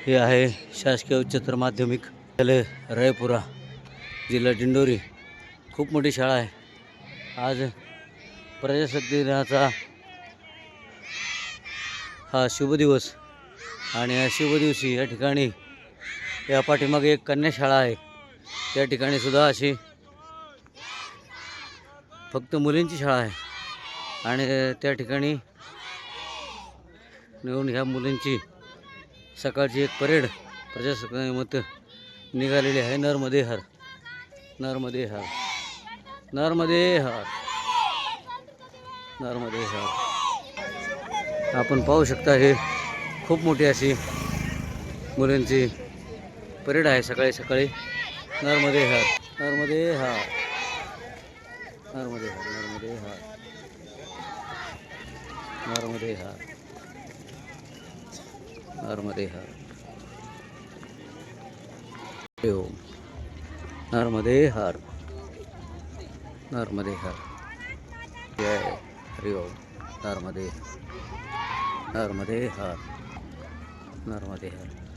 हे आहे शासकीय उच्चतर माध्यमिक विद्यालय रायपुरा, जिल्हा दिंडोरी। खूप मोठी शाळा आहे। आज प्रजासत्ताक दिनाचा हा शुभ दिवस आणि या शुभ दिवशी या ठिकाणी या पाठीमागे एक कन्या शाळा आहे। त्या ठिकाणी सुद्धा अशी फक्त मुलींची शाळा आहे आणि त्या ठिकाणी नेऊन ह्या मुलींची सकाळची एक परेड प्रजासत्ताकानिमित्त निघालेली आहे। नर्मदे हर, नर्मदे हर, नर्मदे हर, नर्मदे हर। आपण पाहू शकता हे खूप मोठी अशी मुलींची परेड आहे सकाळी सकाळी। नर्मदे हर, नर्मदे हर, नर्मदे हर, नर्मदे हर, नर्मदे हर, नर्मदे हर, हरि ओम, नर्मदे हर, नर्मदे हर, जय हरि ओम, नर्मदे, नर्मदे हर, नर्मदे हर।